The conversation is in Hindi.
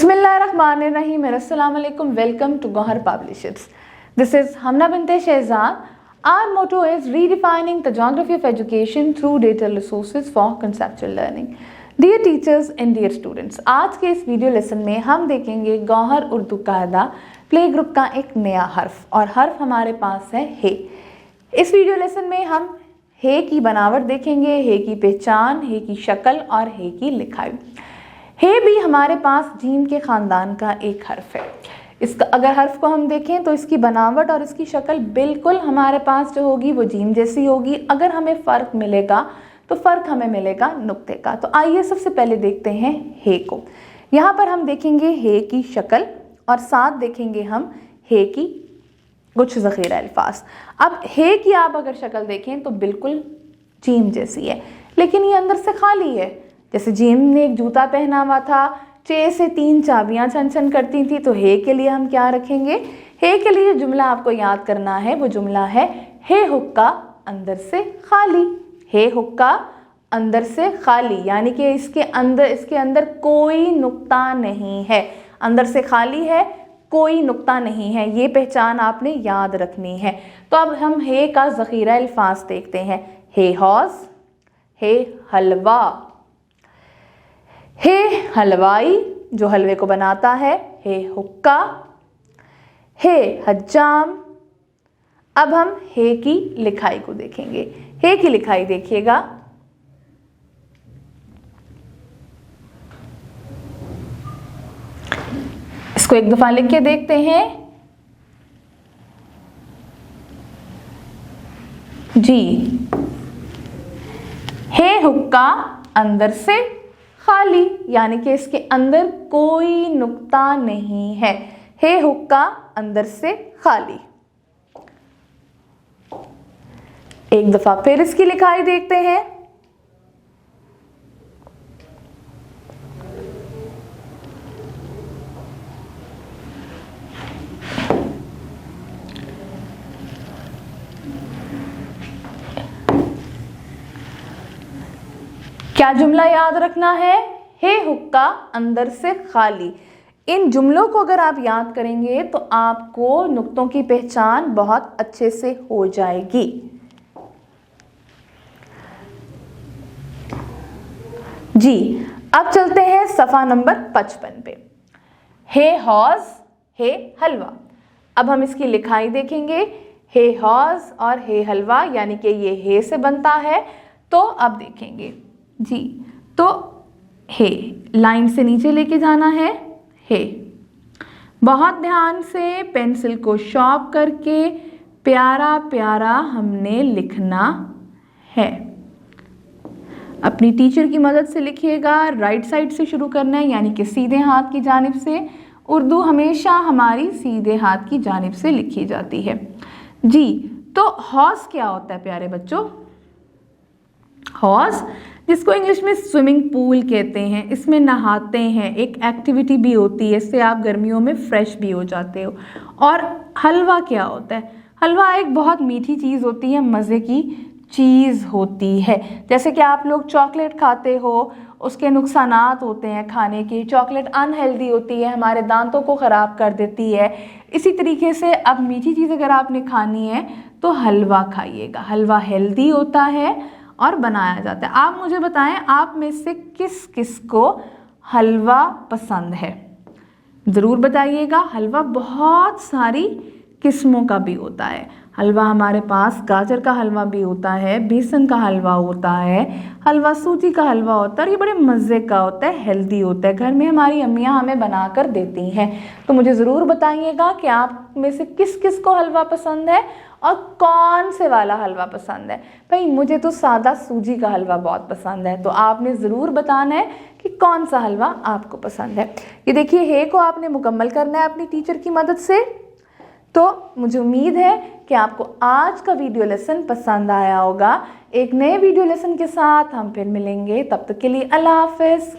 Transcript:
Bismillahirrahmanirrahim. Assalamu alaikum. Welcome to Gohar Publishers. This is Hamna Binte Shehzad. Our motto is redefining the geography of education through data resources for conceptual learning. Dear teachers and dear students, आज के इस वीडियो लेसन में हम देखेंगे गौहर उर्दू कायदा प्ले ग्रुप का एक नया हर्फ, और हर्फ हमारे पास है हे। इस वीडियो लेसन में हम हे की बनावट देखेंगे, हे की पहचान, हे की शक्ल और हे की लिखाई। हे भी हमारे पास जीम के ख़ानदान का एक हर्फ है। इसका अगर हर्फ को हम देखें तो इसकी बनावट और इसकी शक्ल बिल्कुल हमारे पास जो होगी वो जीम जैसी होगी। अगर हमें फ़र्क मिलेगा तो फ़र्क हमें मिलेगा नुक्ते का। तो आइए सबसे पहले देखते हैं हे को। यहाँ पर हम देखेंगे हे की शक्ल और साथ देखेंगे हम हे की कुछ ज़ख़ीरा अल्फाज। अब हे की आप अगर शक्ल देखें तो बिल्कुल जीम जैसी है, लेकिन ये अंदर से खाली है। जैसे जीम ने एक जूता पहना हुआ था, 6 से 3 चाबियां छन छन करती थी, तो हे के लिए हम क्या रखेंगे? हे के लिए जुमला आपको याद करना है, वो जुमला है हे हुक्का अंदर से खाली। हे हुक्का अंदर से खाली, यानी कि इसके अंदर कोई नुक्ता नहीं है। अंदर से खाली है, कोई नुक्ता नहीं है, ये पहचान आपने याद रखनी है। तो अब हम हे का ज़ख़ीरा अल्फाज देखते हैं। हे हौज़, हे हलवा, हे हलवाई जो हलवे को बनाता है, हे हुक्का, हे हज्जाम। अब हम हे की लिखाई को देखेंगे। हे की लिखाई देखिएगा। इसको एक दफा लिख के देखते हैं जी। हे हुक्का अंदर से खाली, यानी कि इसके अंदर कोई नुक्ता नहीं है। हे हुक्का अंदर से खाली। एक दफा फिर इसकी लिखाई देखते हैं। क्या जुमला याद रखना है? हे हुक्का अंदर से खाली। इन जुमलों को अगर आप याद करेंगे तो आपको नुक्तों की पहचान बहुत अच्छे से हो जाएगी। जी, अब चलते हैं सफ़ा नंबर 55 पे। हे हौज़, हे हलवा। अब हम इसकी लिखाई देखेंगे। हे हौज़ और हे हलवा, यानी कि ये हे से बनता है। तो अब देखेंगे जी, तो हे लाइन से नीचे लेके जाना है। हे बहुत ध्यान से पेंसिल को शार्प करके प्यारा प्यारा हमने लिखना है। अपनी टीचर की मदद से लिखिएगा। राइट साइड से शुरू करना है, यानी कि सीधे हाथ की जानिब से। उर्दू हमेशा हमारी सीधे हाथ की जानिब से लिखी जाती है जी। तो हौज़ क्या होता है प्यारे बच्चों? हौज़, जिसको इंग्लिश में स्विमिंग पूल कहते हैं, इसमें नहाते हैं, एक एक्टिविटी भी होती है, इससे आप गर्मियों में फ्रेश भी हो जाते हो। और हलवा क्या होता है? हलवा एक बहुत मीठी चीज़ होती है, मज़े की चीज़ होती है। जैसे कि आप लोग चॉकलेट खाते हो, उसके नुकसानात होते हैं खाने के। चॉकलेट अनहेल्दी होती है, हमारे दांतों को ख़राब कर देती है। इसी तरीके से अब मीठी चीज़ अगर आपने खानी है तो हलवा खाइएगा। हलवा हेल्दी होता है और बनाया जाता है। आप मुझे बताएं, आप में से किस किस को हलवा पसंद है? ज़रूर बताइएगा। हलवा बहुत सारी किस्मों का भी होता है। हलवा हमारे पास गाजर का हलवा भी होता है, बेसन का हलवा होता है, हलवा सूजी का हलवा होता है, और ये बड़े मज़े का होता है, हेल्दी होता है। घर में हमारी अम्मियाँ हमें बना कर देती हैं। तो मुझे ज़रूर बताइएगा कि आप में से किस किस को हलवा पसंद है और कौन से वाला हलवा पसंद है। भाई मुझे तो सादा सूजी का हलवा बहुत पसंद है। तो आपने ज़रूर बताना है कि कौन सा हलवा आपको पसंद है। ये देखिए, हे को आपने मुकम्मल करना है अपनी टीचर की मदद से। तो मुझे उम्मीद है कि आपको आज का वीडियो लेसन पसंद आया होगा। एक नए वीडियो लेसन के साथ हम फिर मिलेंगे। तब तक के लिए अल्लाह हाफ़िज़।